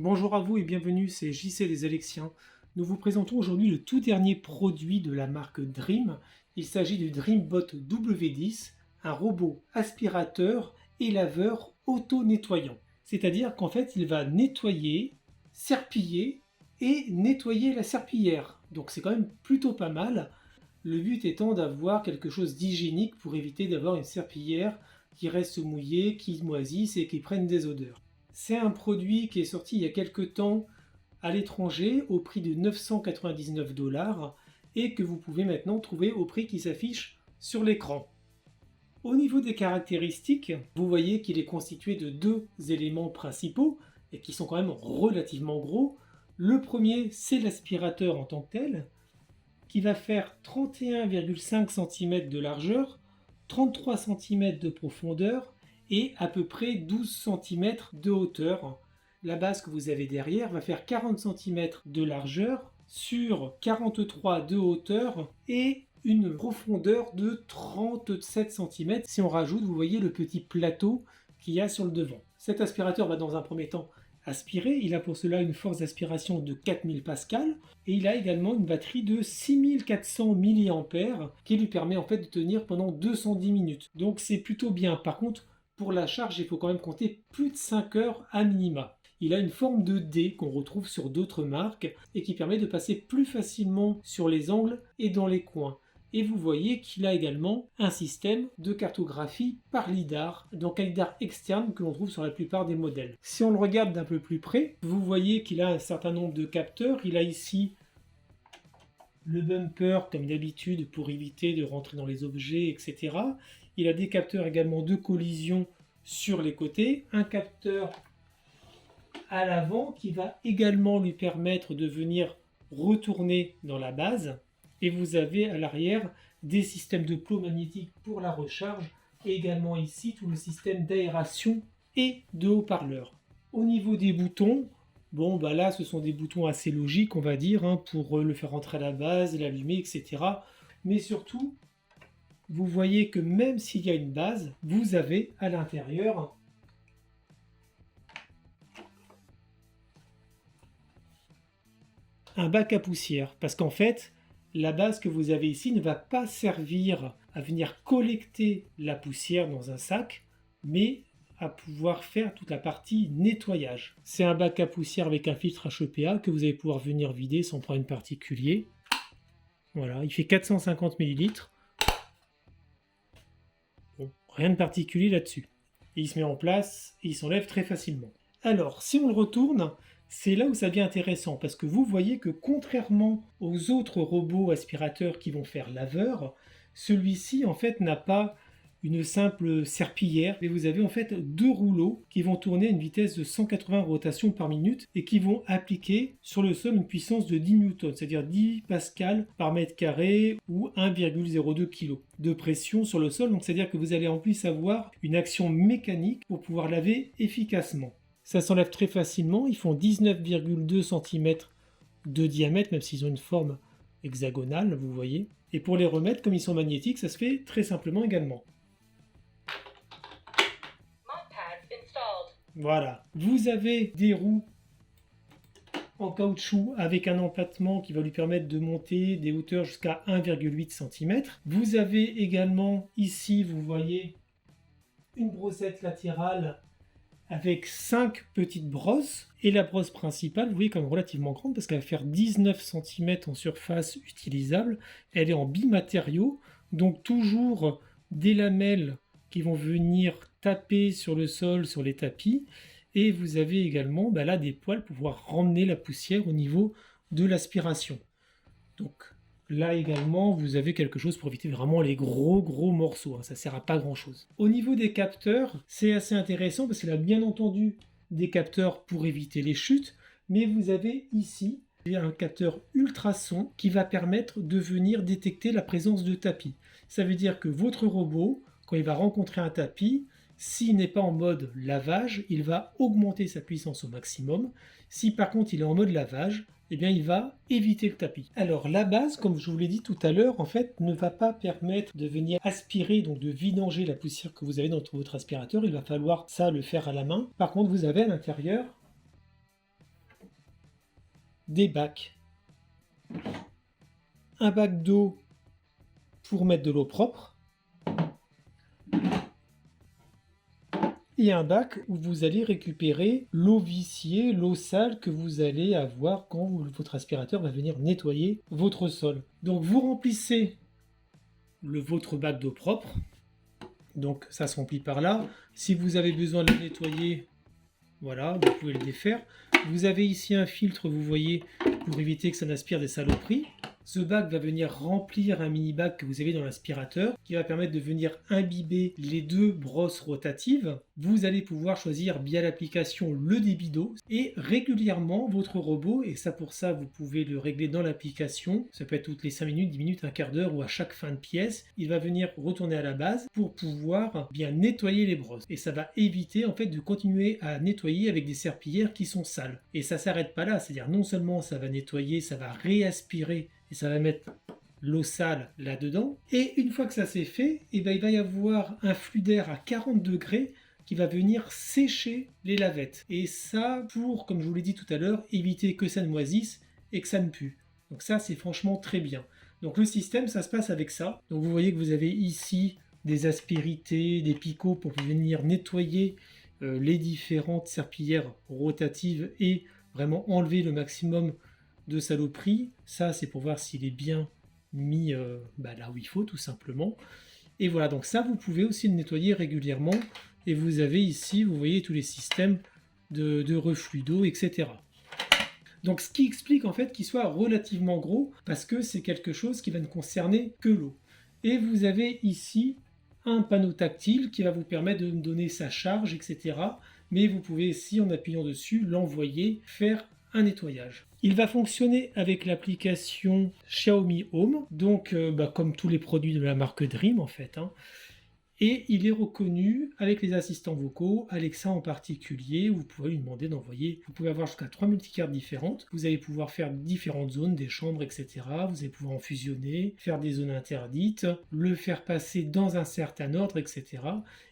Bonjour à vous et bienvenue, c'est JC des Alexiens. Nous vous présentons aujourd'hui le tout dernier produit de la marque Dream. Il s'agit du DreamBot W10, un robot aspirateur et laveur auto-nettoyant. C'est-à-dire qu'en fait, il va nettoyer, serpiller et nettoyer la serpillière. Donc c'est quand même plutôt pas mal. Le but étant d'avoir quelque chose d'hygiénique pour éviter d'avoir une serpillière qui reste mouillée, qui moisisse et qui prenne des odeurs. C'est un produit qui est sorti il y a quelques temps à l'étranger au prix de 999 $ et que vous pouvez maintenant trouver au prix qui s'affiche sur l'écran. Au niveau des caractéristiques, vous voyez qu'il est constitué de deux éléments principaux et qui sont quand même relativement gros. Le premier, c'est l'aspirateur en tant que tel, qui va faire 31,5 cm de largeur, 33 cm de profondeur et à peu près 12 cm de hauteur. La base que vous avez derrière va faire 40 cm de largeur sur 43 de hauteur et une profondeur de 37 cm si on rajoute, vous voyez, le petit plateau qu'il y a sur le devant. Cet aspirateur va dans un premier temps aspirer, il a pour cela une force d'aspiration de 4000 pascal et il a également une batterie de 6400 mAh qui lui permet en fait de tenir pendant 210 minutes. Donc c'est plutôt bien. Par contre, pour la charge, il faut quand même compter plus de 5 heures à minima. Il a une forme de dé qu'on retrouve sur d'autres marques et qui permet de passer plus facilement sur les angles et dans les coins. Et vous voyez qu'il a également un système de cartographie par lidar, donc un lidar externe que l'on trouve sur la plupart des modèles. Si on le regarde d'un peu plus près, vous voyez qu'il a un certain nombre de capteurs. Il a ici le bumper comme d'habitude pour éviter de rentrer dans les objets, etc. Il a des capteurs également de collision sur les côtés, un capteur à l'avant qui va également lui permettre de venir retourner dans la base. Et vous avez à l'arrière des systèmes de plots magnétiques pour la recharge et également ici tout le système d'aération et de haut-parleurs. Au niveau des boutons, bon bah là ce sont des boutons assez logiques on va dire pour le faire rentrer à la base, l'allumer, etc. Mais surtout, vous voyez que même s'il y a une base, vous avez à l'intérieur un bac à poussière parce qu'en fait, la base que vous avez ici ne va pas servir à venir collecter la poussière dans un sac, mais à pouvoir faire toute la partie nettoyage. C'est un bac à poussière avec un filtre HEPA que vous allez pouvoir venir vider sans problème particulier. Voilà, il fait 450 ml. Bon, rien de particulier là-dessus. Il se met en place et il s'enlève très facilement. Alors, si on le retourne, c'est là où ça devient intéressant parce que vous voyez que contrairement aux autres robots aspirateurs qui vont faire laveur, celui-ci en fait n'a pas une simple serpillière, mais vous avez en fait deux rouleaux qui vont tourner à une vitesse de 180 rotations par minute et qui vont appliquer sur le sol une puissance de 10 newtons, c'est-à-dire 10 pascal par mètre carré ou 1,02 kg de pression sur le sol. Donc c'est-à-dire que vous allez en plus avoir une action mécanique pour pouvoir laver efficacement. Ça s'enlève très facilement, ils font 19,2 cm de diamètre, même s'ils ont une forme hexagonale, vous voyez. Et pour les remettre, comme ils sont magnétiques, ça se fait très simplement également. Voilà. Vous avez des roues en caoutchouc avec un empattement qui va lui permettre de monter des hauteurs jusqu'à 1,8 cm. Vous avez également ici, vous voyez, une brossette latérale avec 5 petites brosses et la brosse principale, vous voyez, comme relativement grande parce qu'elle va faire 19 cm en surface utilisable. Elle est en bimatériaux, donc toujours des lamelles qui vont venir taper sur le sol, sur les tapis. Et vous avez également là des poils pour pouvoir ramener la poussière au niveau de l'aspiration. Donc là également, vous avez quelque chose pour éviter vraiment les gros morceaux. Ça ne sert à pas grand chose. Au niveau des capteurs, c'est assez intéressant parce qu'il a bien entendu des capteurs pour éviter les chutes. Mais vous avez ici un capteur ultrason qui va permettre de venir détecter la présence de tapis. Ça veut dire que votre robot, quand il va rencontrer un tapis, s'il n'est pas en mode lavage, il va augmenter sa puissance au maximum. Si par contre il est en mode lavage, eh bien il va éviter le tapis. Alors la base, comme je vous l'ai dit tout à l'heure, en fait, ne va pas permettre de venir aspirer, donc de vidanger la poussière que vous avez dans votre aspirateur. Il va falloir ça le faire à la main. Par contre, vous avez à l'intérieur des bacs. Un bac d'eau pour mettre de l'eau propre et un bac où vous allez récupérer l'eau viciée, l'eau sale que vous allez avoir quand votre aspirateur va venir nettoyer votre sol. Donc vous remplissez votre bac d'eau propre, donc ça se remplit par là. Si vous avez besoin de le nettoyer, voilà, vous pouvez le défaire. Vous avez ici un filtre, vous voyez, pour éviter que ça n'aspire des saloperies. Ce bac va venir remplir un mini-bac que vous avez dans l'aspirateur qui va permettre de venir imbiber les deux brosses rotatives. Vous allez pouvoir choisir via l'application le débit d'eau et régulièrement votre robot, et ça pour ça vous pouvez le régler dans l'application, ça peut être toutes les 5 minutes, 10 minutes, un quart d'heure ou à chaque fin de pièce, il va venir retourner à la base pour pouvoir bien nettoyer les brosses. Et ça va éviter en fait de continuer à nettoyer avec des serpillières qui sont sales. Et ça s'arrête pas là, c'est-à-dire non seulement ça va nettoyer, ça va réaspirer et ça va mettre l'eau sale là-dedans. Et une fois que ça c'est fait, il va y avoir un flux d'air à 40 degrés qui va venir sécher les lavettes. Et ça pour, comme je vous l'ai dit tout à l'heure, éviter que ça ne moisisse et que ça ne pue. Donc ça c'est franchement très bien. Donc le système, ça se passe avec ça. Donc vous voyez que vous avez ici des aspérités, des picots pour venir nettoyer les différentes serpillières rotatives et vraiment enlever le maximum de saloperie. Ça c'est pour voir s'il est bien mis là où il faut tout simplement. Et voilà, donc ça vous pouvez aussi le nettoyer régulièrement et vous avez ici, vous voyez tous les systèmes de reflux d'eau, etc. Donc ce qui explique en fait qu'il soit relativement gros parce que c'est quelque chose qui va ne concerner que l'eau. Et vous avez ici un panneau tactile qui va vous permettre de donner sa charge, etc. Mais vous pouvez ici, en appuyant dessus, l'envoyer faire un nettoyage. Il va fonctionner avec l'application Xiaomi Home, donc comme tous les produits de la marque Dream en fait. Et il est reconnu avec les assistants vocaux, Alexa en particulier, où vous pouvez lui demander d'envoyer. Vous pouvez avoir jusqu'à 3 multicartes différentes. Vous allez pouvoir faire différentes zones, des chambres, etc. Vous allez pouvoir en fusionner, faire des zones interdites, le faire passer dans un certain ordre, etc.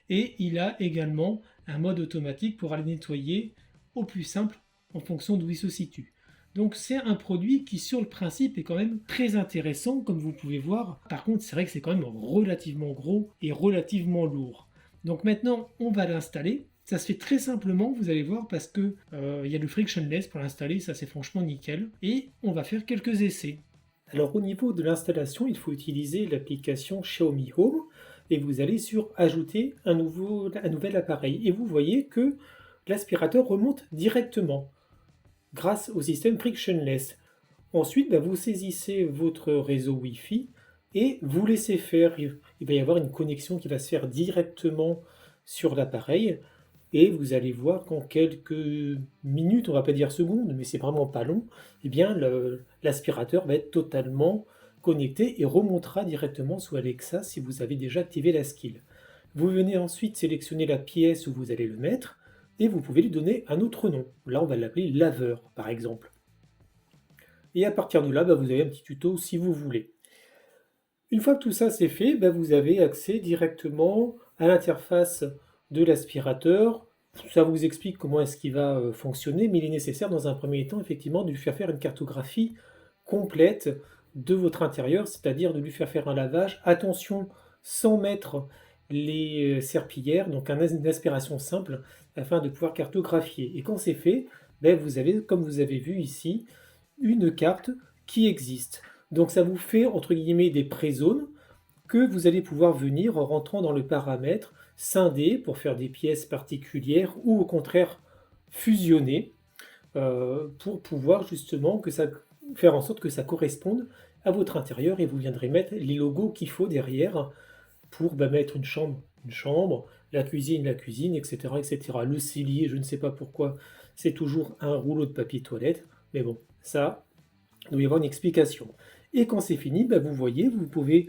Et il a également un mode automatique pour aller nettoyer au plus simple en fonction d'où il se situe. Donc c'est un produit qui sur le principe est quand même très intéressant comme vous pouvez voir. Par contre c'est vrai que c'est quand même relativement gros et relativement lourd. Donc maintenant on va l'installer. Ça se fait très simplement, vous allez voir, parce que il y a le frictionless pour l'installer, ça c'est franchement nickel. Et on va faire quelques essais. Alors au niveau de l'installation, il faut utiliser l'application Xiaomi Home et vous allez sur ajouter un nouvel appareil. Et vous voyez que l'aspirateur remonte directement grâce au système frictionless. Ensuite, vous saisissez votre réseau Wi-Fi et vous laissez faire. Il va y avoir une connexion qui va se faire directement sur l'appareil et vous allez voir qu'en quelques minutes, on va pas dire secondes, mais c'est vraiment pas long, eh bien l'aspirateur va être totalement connecté et remontera directement sous Alexa si vous avez déjà activé la skill. Vous venez ensuite sélectionner la pièce où vous allez le mettre et vous pouvez lui donner un autre nom. Là, on va l'appeler laveur, par exemple. Et à partir de là, vous avez un petit tuto si vous voulez. Une fois que tout ça c'est fait, vous avez accès directement à l'interface de l'aspirateur. Ça vous explique comment est-ce qu'il va fonctionner, mais il est nécessaire dans un premier temps, effectivement, de lui faire faire une cartographie complète de votre intérieur, c'est-à-dire de lui faire faire un lavage. Attention, sans mettre les serpillières, donc une aspiration simple, afin de pouvoir cartographier. Et quand c'est fait, vous avez, comme vous avez vu ici, une carte qui existe. Donc ça vous fait, entre guillemets, des pré-zones que vous allez pouvoir venir en rentrant dans le paramètre, scinder pour faire des pièces particulières ou au contraire fusionner pour pouvoir justement faire en sorte que ça corresponde à votre intérieur et vous viendrez mettre les logos qu'il faut derrière pour mettre une chambre, la cuisine, etc., etc. Le cellier, je ne sais pas pourquoi, c'est toujours un rouleau de papier toilette, mais bon, ça, il doit y avoir une explication. Et quand c'est fini, vous voyez, vous pouvez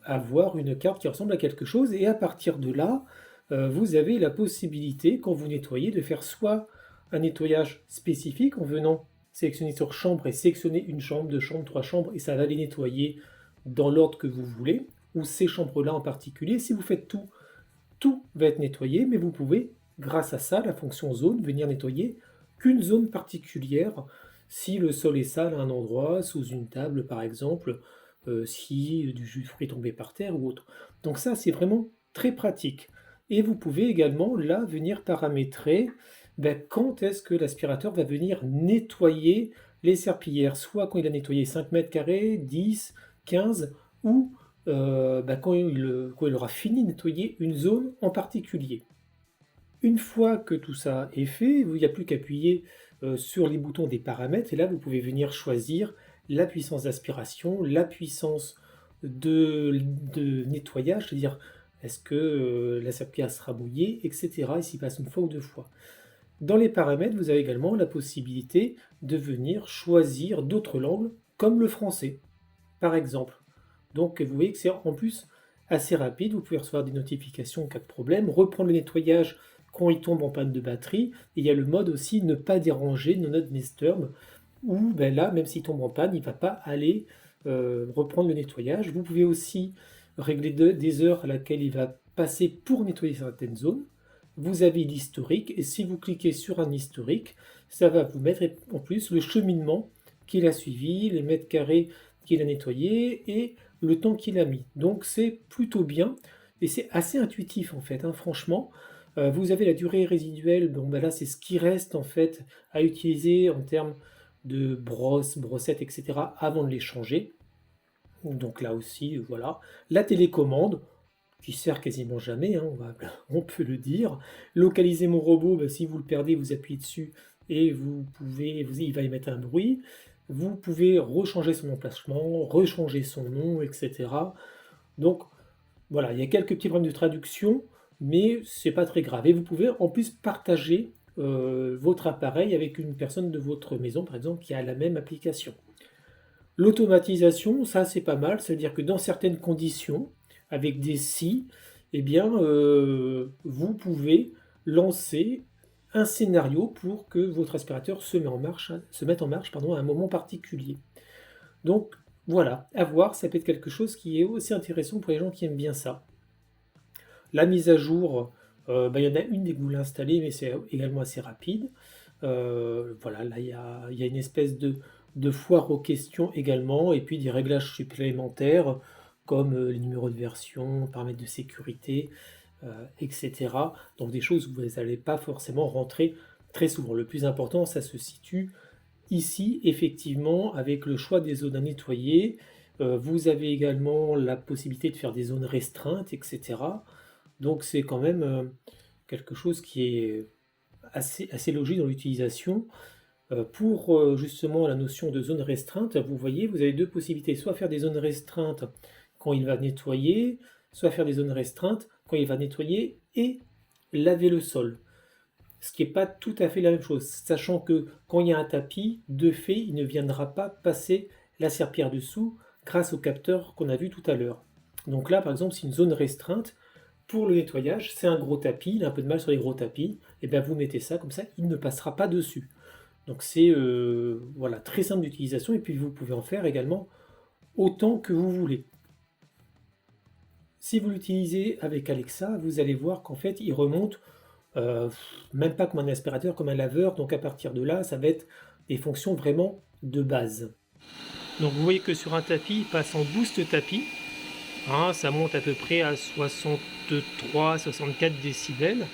avoir une carte qui ressemble à quelque chose, et à partir de là, vous avez la possibilité, quand vous nettoyez, de faire soit un nettoyage spécifique en venant sélectionner sur chambre et sélectionner une chambre, 2 chambres, 3 chambres, et ça va les nettoyer dans l'ordre que vous voulez, ou ces chambres-là en particulier. Si vous faites tout va être nettoyé, mais vous pouvez, grâce à ça, la fonction zone, venir nettoyer qu'une zone particulière, si le sol est sale à un endroit, sous une table par exemple, si du jus de fruits est tombé par terre ou autre. Donc ça, c'est vraiment très pratique. Et vous pouvez également là venir paramétrer quand est-ce que l'aspirateur va venir nettoyer les serpillères, soit quand il a nettoyé 5 mètres carrés, 10, 15, ou quand il aura fini de nettoyer une zone en particulier. Une fois que tout ça est fait, il n'y a plus qu'à appuyer sur les boutons des paramètres et là vous pouvez venir choisir la puissance d'aspiration, la puissance de nettoyage, c'est-à-dire est-ce que la serpillière sera mouillée, etc. et s'il passe une fois ou deux fois. Dans les paramètres, vous avez également la possibilité de venir choisir d'autres langues, comme le français, par exemple. Donc vous voyez que c'est en plus assez rapide, vous pouvez recevoir des notifications en cas de problème, reprendre le nettoyage quand il tombe en panne de batterie, et il y a le mode aussi ne pas déranger, no not disturb, où là, même s'il tombe en panne, il ne va pas aller reprendre le nettoyage. Vous pouvez aussi régler des heures à laquelle il va passer pour nettoyer certaines zones. Vous avez l'historique, et si vous cliquez sur un historique, ça va vous mettre en plus le cheminement qu'il a suivi, les mètres carrés qu'il a nettoyés et le temps qu'il a mis. Donc c'est plutôt bien et c'est assez intuitif en fait, hein, franchement. Vous avez la durée résiduelle, bon là c'est ce qui reste en fait à utiliser en termes de brosse, brossette, etc. avant de les changer. Donc là aussi, voilà. La télécommande, qui sert quasiment jamais, hein, on peut le dire. Localiser mon robot, si vous le perdez, vous appuyez dessus et il va émettre un bruit. Vous pouvez rechanger son emplacement, rechanger son nom, etc. Donc voilà, il y a quelques petits problèmes de traduction, mais c'est pas très grave. Et vous pouvez en plus partager votre appareil avec une personne de votre maison, par exemple, qui a la même application. L'automatisation, ça c'est pas mal, c'est-à-dire que dans certaines conditions, avec des si, eh bien, vous pouvez lancer un scénario pour que votre aspirateur se mette en marche à un moment particulier. Donc voilà, à voir, ça peut être quelque chose qui est aussi intéressant pour les gens qui aiment bien ça. La mise à jour, il y en a une dès que vous l'installez, mais c'est également assez rapide. Voilà, là il y a une espèce de foire aux questions également, et puis des réglages supplémentaires comme les numéros de version, paramètres de sécurité, etc. Donc des choses où vous n'allez pas forcément rentrer très souvent. Le plus important, ça se situe ici, effectivement, avec le choix des zones à nettoyer. Vous avez également la possibilité de faire des zones restreintes, etc. Donc c'est quand même quelque chose qui est assez logique dans l'utilisation. Pour justement la notion de zone restreinte, vous voyez, vous avez deux possibilités, soit faire des zones restreintes quand il va nettoyer, soit faire des zones restreintes quand il va nettoyer et laver le sol. Ce qui n'est pas tout à fait la même chose, sachant que quand il y a un tapis, de fait, il ne viendra pas passer la serpillière dessous grâce au capteur qu'on a vu tout à l'heure. Donc là, par exemple, c'est une zone restreinte. Pour le nettoyage, c'est un gros tapis, il a un peu de mal sur les gros tapis, et bien vous mettez ça, comme ça, il ne passera pas dessus. Donc c'est voilà, très simple d'utilisation, et puis vous pouvez en faire également autant que vous voulez. Si vous l'utilisez avec Alexa, vous allez voir qu'en fait, il remonte même pas comme un aspirateur, comme un laveur. Donc à partir de là, ça va être des fonctions vraiment de base. Donc vous voyez que sur un tapis, il passe en boost tapis. Hein, ça monte à peu près à 63-64 décibels.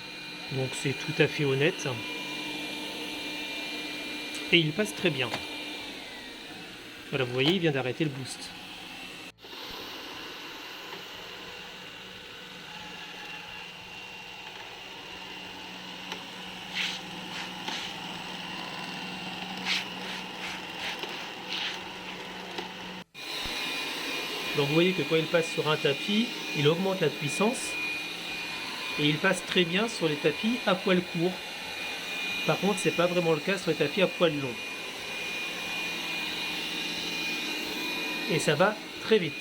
Donc c'est tout à fait honnête. Et il passe très bien. Voilà, vous voyez, il vient d'arrêter le boost. Donc vous voyez que quand il passe sur un tapis, il augmente la puissance et il passe très bien sur les tapis à poil court. Par contre, c'est pas vraiment le cas sur les tapis à poil long. Et ça va très vite.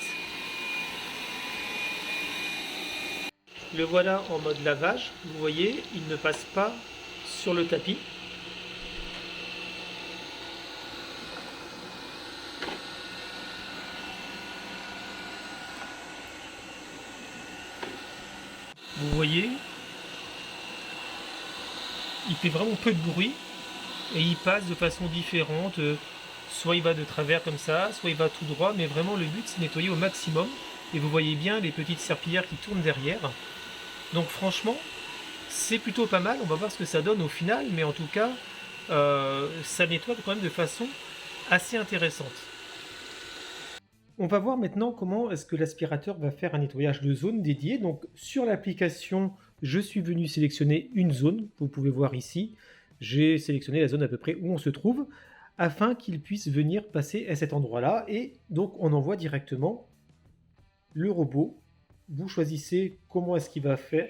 Le voilà en mode lavage. Vous voyez, il ne passe pas sur le tapis. Vous voyez, il fait vraiment peu de bruit et il passe de façon différente. Soit il va de travers comme ça, soit il va tout droit, mais vraiment le but c'est de nettoyer au maximum. Et vous voyez bien les petites serpillières qui tournent derrière. Donc franchement, c'est plutôt pas mal. On va voir ce que ça donne au final, mais en tout cas, ça nettoie quand même de façon assez intéressante. On va voir maintenant comment est-ce que l'aspirateur va faire un nettoyage de zone dédié. Donc sur l'application, je suis venu sélectionner une zone. Vous pouvez voir ici, j'ai sélectionné la zone à peu près où on se trouve afin qu'il puisse venir passer à cet endroit-là. Et donc on envoie directement le robot. Vous choisissez comment est-ce qu'il va faire.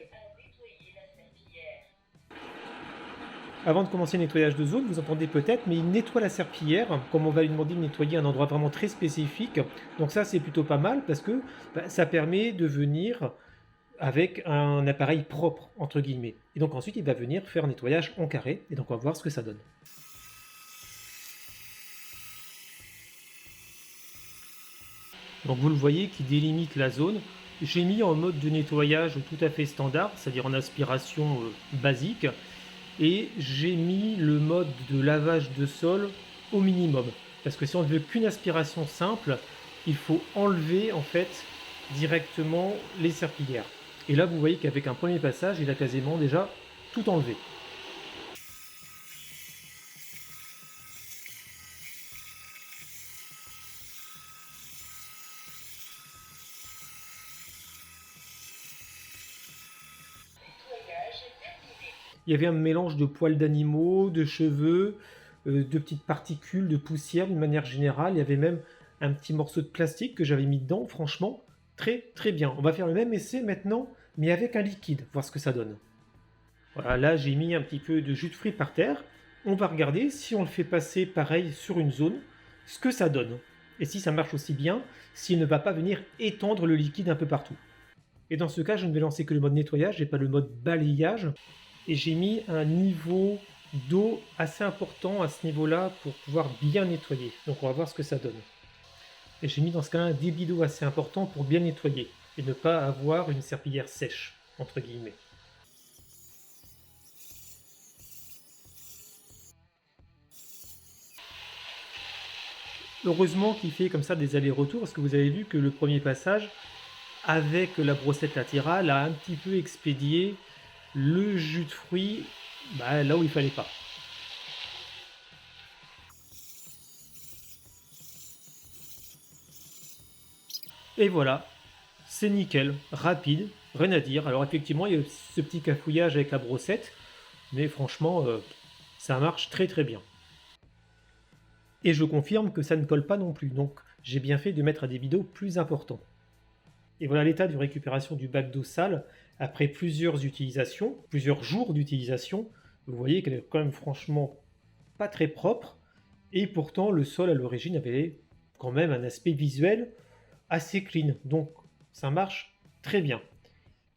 Avant de commencer le nettoyage de zone, vous entendez peut-être, mais il nettoie la serpillière, comme on va lui demander de nettoyer un endroit vraiment très spécifique. Donc ça, c'est plutôt pas mal parce que ça permet de venir avec un appareil propre, entre guillemets. Et donc ensuite, il va venir faire un nettoyage en carré, et donc on va voir ce que ça donne. Donc vous le voyez qui délimite la zone. J'ai mis en mode de nettoyage tout à fait standard, c'est-à-dire en aspiration basique. Et j'ai mis le mode de lavage de sol au minimum. Parce que si on ne veut qu'une aspiration simple, il faut enlever en fait directement les serpillières. Et là vous voyez qu'avec un premier passage, il a quasiment déjà tout enlevé. Il y avait un mélange de poils d'animaux, de cheveux, de petites particules, de poussière d'une manière générale. Il y avait même un petit morceau de plastique que j'avais mis dedans. Franchement, très très bien. On va faire le même essai maintenant, mais avec un liquide, voir ce que ça donne. Voilà, là j'ai mis un petit peu de jus de fruits par terre. On va regarder si on le fait passer pareil sur une zone, ce que ça donne. Et si ça marche aussi bien, s'il ne va pas venir étendre le liquide un peu partout. Et dans ce cas, je ne vais lancer que le mode nettoyage et pas le mode balayage. Et j'ai mis un niveau d'eau assez important à ce niveau-là pour pouvoir bien nettoyer. Donc on va voir ce que ça donne. Et j'ai mis dans ce cas un débit d'eau assez important pour bien nettoyer et ne pas avoir une serpillière sèche, entre guillemets. Heureusement qu'il fait comme ça des allers-retours parce que vous avez vu que le premier passage, avec la brossette latérale, a un petit peu expédié le jus de fruits là où il fallait pas. Et voilà, c'est nickel, rapide, rien à dire. Alors effectivement, il y a ce petit cafouillage avec la brossette, mais franchement, ça marche très très bien. Et je confirme que ça ne colle pas non plus, donc j'ai bien fait de mettre un débit d'eau plus important. Et voilà l'état de récupération du bac d'eau sale après plusieurs utilisations, plusieurs jours d'utilisation. Vous voyez qu'elle est quand même franchement pas très propre, et pourtant le sol à l'origine avait quand même un aspect visuel assez clean, donc ça marche très bien.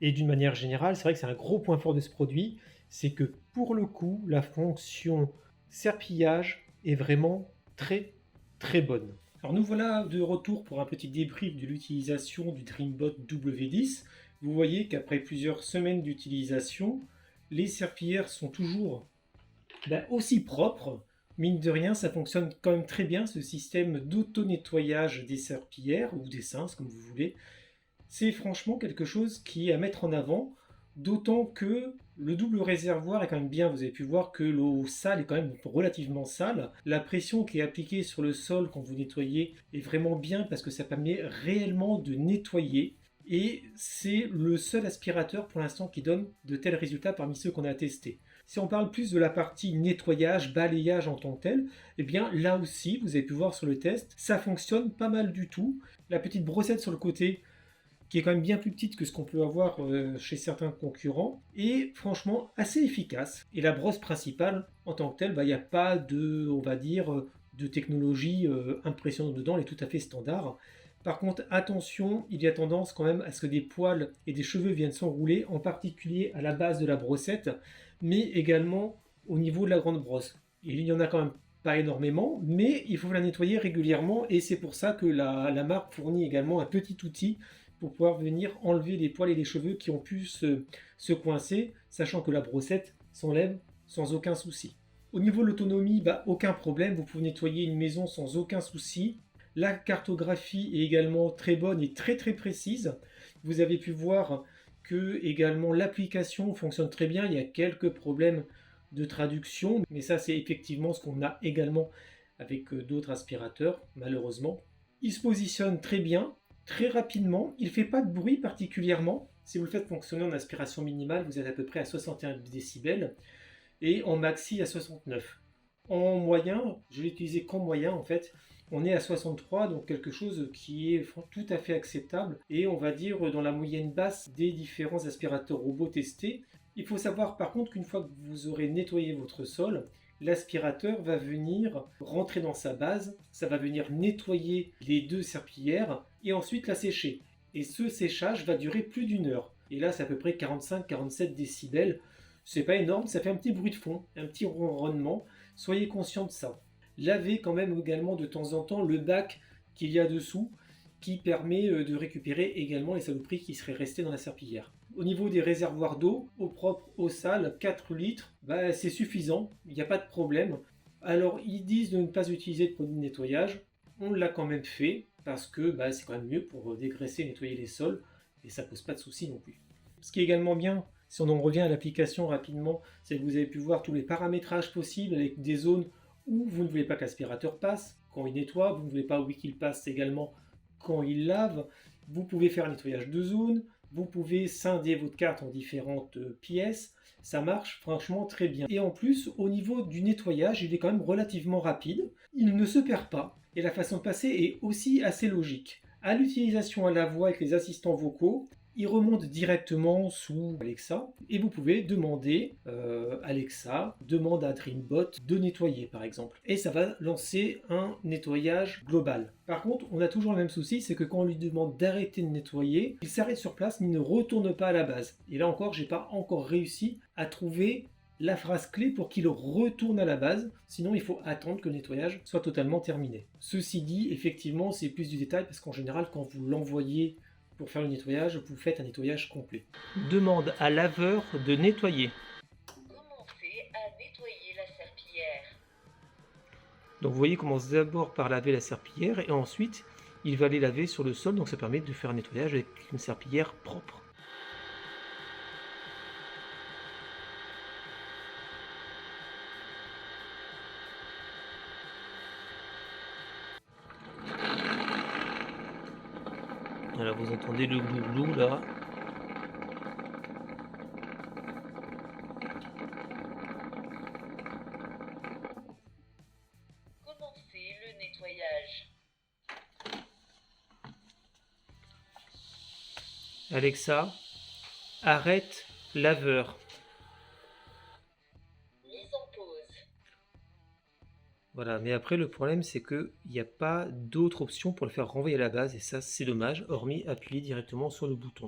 Et d'une manière générale, c'est vrai que c'est un gros point fort de ce produit, c'est que pour le coup, la fonction serpillage est vraiment très très bonne. Alors nous voilà de retour pour un petit débrief de l'utilisation du Dreambot W10. Vous voyez qu'après plusieurs semaines d'utilisation, les serpillères sont toujours aussi propres. Mine de rien, ça fonctionne quand même très bien, ce système d'auto-nettoyage des serpillères, ou des cinces, comme vous voulez. C'est franchement quelque chose qui est à mettre en avant, d'autant que le double réservoir est quand même bien. Vous avez pu voir que l'eau sale est quand même relativement sale. La pression qui est appliquée sur le sol quand vous nettoyez est vraiment bien parce que ça permet réellement de nettoyer. Et c'est le seul aspirateur pour l'instant qui donne de tels résultats parmi ceux qu'on a testés. Si on parle plus de la partie nettoyage, balayage en tant que tel, eh bien là aussi, vous avez pu voir sur le test, ça fonctionne pas mal du tout. La petite brossette sur le côté, qui est quand même bien plus petite que ce qu'on peut avoir chez certains concurrents, et franchement assez efficace. Et la brosse principale, en tant que telle, il n'y a pas de, on va dire, de technologie impressionnante dedans, elle est tout à fait standard. Par contre, attention, il y a tendance quand même à ce que des poils et des cheveux viennent s'enrouler, en particulier à la base de la brossette, mais également au niveau de la grande brosse. Il y en a quand même pas énormément, mais il faut la nettoyer régulièrement, et c'est pour ça que la marque fournit également un petit outil pour pouvoir venir enlever les poils et les cheveux qui ont pu se coincer, sachant que la brossette s'enlève sans aucun souci. Au niveau de l'autonomie, aucun problème, vous pouvez nettoyer une maison sans aucun souci. La cartographie est également très bonne et très très précise. Vous avez pu voir que également l'application fonctionne très bien. Il y a quelques problèmes de traduction, mais ça c'est effectivement ce qu'on a également avec d'autres aspirateurs, malheureusement. Il se positionne très bien, très rapidement. Il ne fait pas de bruit particulièrement. Si vous le faites fonctionner en aspiration minimale, vous êtes à peu près à 61 décibels et en maxi à 69. En moyen, je l'ai utilisé qu'en moyen en fait, on est à 63, donc quelque chose qui est tout à fait acceptable et on va dire dans la moyenne basse des différents aspirateurs robots testés. Il faut savoir par contre qu'une fois que vous aurez nettoyé votre sol, l'aspirateur va venir rentrer dans sa base, ça va venir nettoyer les deux serpillères et ensuite la sécher. Et ce séchage va durer plus d'une heure. Et là, c'est à peu près 45-47 décibels. C'est pas énorme, ça fait un petit bruit de fond, un petit ronronnement. Soyez conscient de ça. Lavez quand même également de temps en temps le bac qu'il y a dessous qui permet de récupérer également les saloperies qui seraient restées dans la serpillière. Au niveau des réservoirs d'eau, eau propre, eau sale, 4 litres, c'est suffisant, il n'y a pas de problème. Alors ils disent de ne pas utiliser de produit de nettoyage, on l'a quand même fait parce que c'est quand même mieux pour dégraisser et nettoyer les sols et ça pose pas de soucis non plus. Ce qui est également bien, si on en revient à l'application rapidement, c'est que vous avez pu voir tous les paramétrages possibles avec des zones où vous ne voulez pas que l'aspirateur passe quand il nettoie, vous ne voulez pas qu'il passe également quand il lave. Vous pouvez faire un nettoyage de zone, vous pouvez scinder votre carte en différentes pièces, ça marche franchement très bien. Et en plus, au niveau du nettoyage, il est quand même relativement rapide, il ne se perd pas, et la façon de passer est aussi assez logique. À l'utilisation à la voix avec les assistants vocaux, il remonte directement sous Alexa et vous pouvez demander Alexa, demande à Dreambot de nettoyer par exemple. Et ça va lancer un nettoyage global. Par contre, on a toujours le même souci, c'est que quand on lui demande d'arrêter de nettoyer, il s'arrête sur place mais il ne retourne pas à la base. Et là encore, j'ai pas encore réussi à trouver la phrase clé pour qu'il retourne à la base, sinon il faut attendre que le nettoyage soit totalement terminé. Ceci dit, effectivement, c'est plus du détail parce qu'en général, quand vous l'envoyez pour faire le nettoyage, vous faites un nettoyage complet. Demande à laveur de nettoyer. Commencez à nettoyer la serpillière. Donc vous voyez, il commence d'abord par laver la serpillière et ensuite il va aller laver sur le sol, donc ça permet de faire un nettoyage avec une serpillière propre. Voilà, vous entendez le glouglou là. Commencez le nettoyage. Alexa, arrête laveur. Mise en pause. Voilà, mais après le problème c'est qu'il n'y a pas d'autre option pour le faire renvoyer à la base et ça c'est dommage, hormis appuyer directement sur le bouton.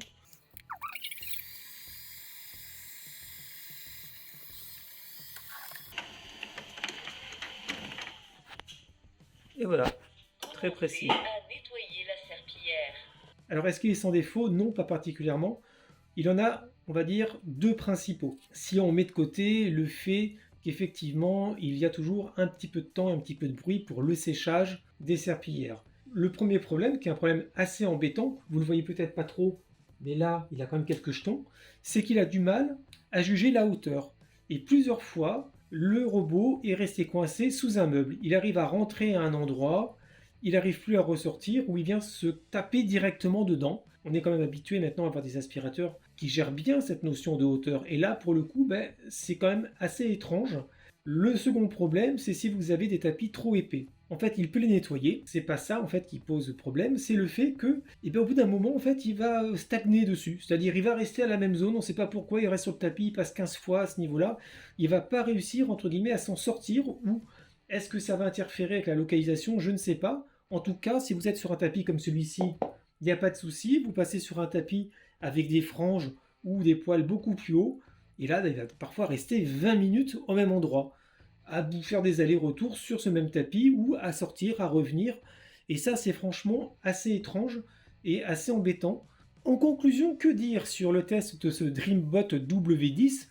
Et voilà, très précis. Commencez à nettoyer la serpillière. Alors est-ce qu'il est sans défaut? Non, pas particulièrement. Il en a, on va dire, deux principaux. Si on met de côté le fait qu'effectivement, il y a toujours un petit peu de temps et un petit peu de bruit pour le séchage des serpillières. Le premier problème, qui est un problème assez embêtant, vous ne le voyez peut-être pas trop, mais là, il a quand même quelques jetons, c'est qu'il a du mal à juger la hauteur. Et plusieurs fois, le robot est resté coincé sous un meuble. Il arrive à rentrer à un endroit, il n'arrive plus à ressortir, ou il vient se taper directement dedans. On est quand même habitué maintenant à avoir des aspirateurs qui gèrent bien cette notion de hauteur. Et là, pour le coup, c'est quand même assez étrange. Le second problème, c'est si vous avez des tapis trop épais. En fait, il peut les nettoyer. C'est pas ça en fait qui pose problème, c'est le fait que, au bout d'un moment, en fait, il va stagner dessus. C'est-à-dire, il va rester à la même zone. On ne sait pas pourquoi. Il reste sur le tapis, il passe 15 fois à ce niveau-là. Il va pas réussir entre guillemets à s'en sortir. Ou est-ce que ça va interférer avec la localisation? Je ne sais pas. En tout cas, si vous êtes sur un tapis comme celui-ci, il n'y a pas de souci. Vous passez sur un tapis avec des franges ou des poils beaucoup plus hauts. Et là, il va parfois rester 20 minutes au même endroit, à faire des allers-retours sur ce même tapis ou à sortir, à revenir. Et ça, c'est franchement assez étrange et assez embêtant. En conclusion, que dire sur le test de ce Dreambot W10?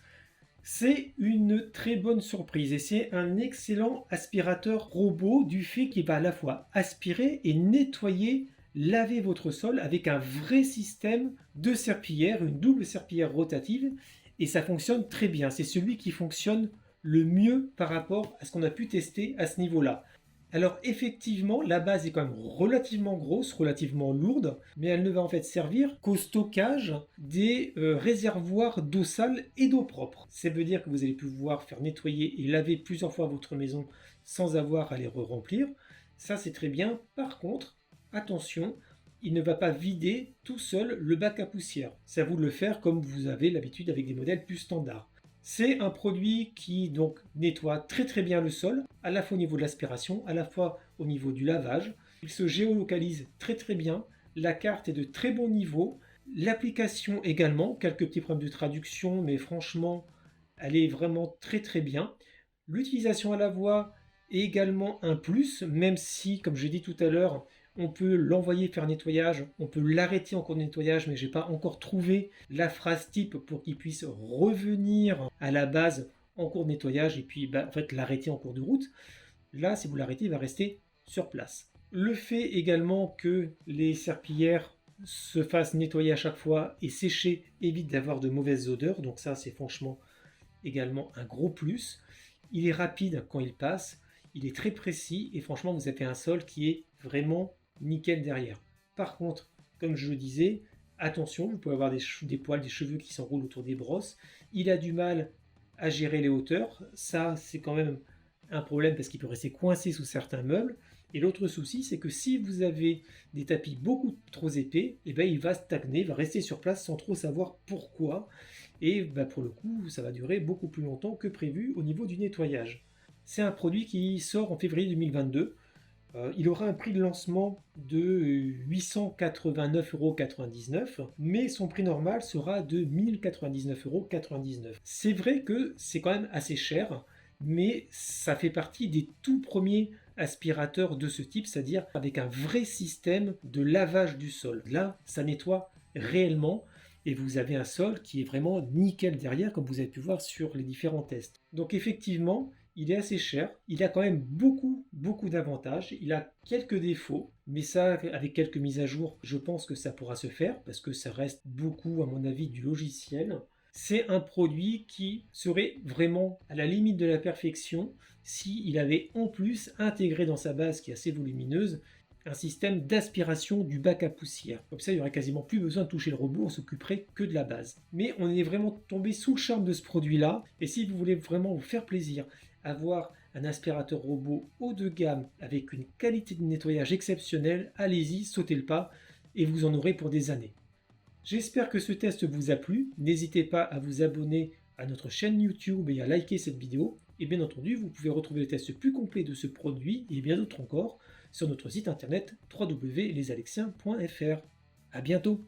C'est une très bonne surprise et c'est un excellent aspirateur robot du fait qu'il va à la fois aspirer et nettoyer, laver votre sol avec un vrai système de serpillière, une double serpillière rotative et ça fonctionne très bien. C'est celui qui fonctionne le mieux par rapport à ce qu'on a pu tester à ce niveau-là. Alors effectivement, la base est quand même relativement grosse, relativement lourde, mais elle ne va en fait servir qu'au stockage des réservoirs d'eau sale et d'eau propre. Ça veut dire que vous allez pouvoir faire nettoyer et laver plusieurs fois votre maison sans avoir à les re-remplir. Ça c'est très bien. Par contre, attention, il ne va pas vider tout seul le bac à poussière. C'est à vous de le faire comme vous avez l'habitude avec des modèles plus standards. C'est un produit qui donc nettoie très très bien le sol, à la fois au niveau de l'aspiration, à la fois au niveau du lavage. Il se géolocalise très très bien, la carte est de très bon niveau, l'application également, quelques petits problèmes de traduction, mais franchement, elle est vraiment très très bien. L'utilisation à la voix est également un plus, même si, comme j'ai dit tout à l'heure, on peut l'envoyer faire nettoyage, on peut l'arrêter en cours de nettoyage, mais je n'ai pas encore trouvé la phrase type pour qu'il puisse revenir à la base en cours de nettoyage et puis en fait l'arrêter en cours de route. Là, si vous l'arrêtez, il va rester sur place. Le fait également que les serpillières se fassent nettoyer à chaque fois et sécher évite d'avoir de mauvaises odeurs, donc ça c'est franchement également un gros plus. Il est rapide quand il passe, il est très précis et franchement vous avez un sol qui est vraiment nickel derrière. Par contre, comme je le disais, attention, vous pouvez avoir des poils, des cheveux qui s'enroulent autour des brosses. Il a du mal à gérer les hauteurs. Ça, c'est quand même un problème parce qu'il peut rester coincé sous certains meubles. Et l'autre souci, c'est que si vous avez des tapis beaucoup trop épais, et il va stagner, va rester sur place sans trop savoir pourquoi. Et pour le coup, ça va durer beaucoup plus longtemps que prévu au niveau du nettoyage. C'est un produit qui sort en février 2022. Il aura un prix de lancement de 889,99 €, mais son prix normal sera de 1099,99 €. C'est vrai que c'est quand même assez cher, mais ça fait partie des tout premiers aspirateurs de ce type, c'est-à-dire avec un vrai système de lavage du sol. Là, ça nettoie réellement et vous avez un sol qui est vraiment nickel derrière, comme vous avez pu voir sur les différents tests. Donc effectivement, il est assez cher, il a quand même beaucoup d'avantages, il a quelques défauts, mais ça avec quelques mises à jour, je pense que ça pourra se faire parce que ça reste beaucoup à mon avis du logiciel. C'est un produit qui serait vraiment à la limite de la perfection s'il avait en plus intégré dans sa base qui est assez volumineuse un système d'aspiration du bac à poussière. Comme ça, il n'y aurait quasiment plus besoin de toucher le robot, on s'occuperait que de la base. Mais on est vraiment tombé sous le charme de ce produit-là, et si vous voulez vraiment vous faire plaisir, avoir un aspirateur robot haut de gamme avec une qualité de nettoyage exceptionnelle, allez-y, sautez le pas, et vous en aurez pour des années. J'espère que ce test vous a plu, n'hésitez pas à vous abonner à notre chaîne YouTube et à liker cette vidéo, et bien entendu, vous pouvez retrouver le test plus complet de ce produit et bien d'autres encore sur notre site internet www.lesalexiens.fr. À bientôt!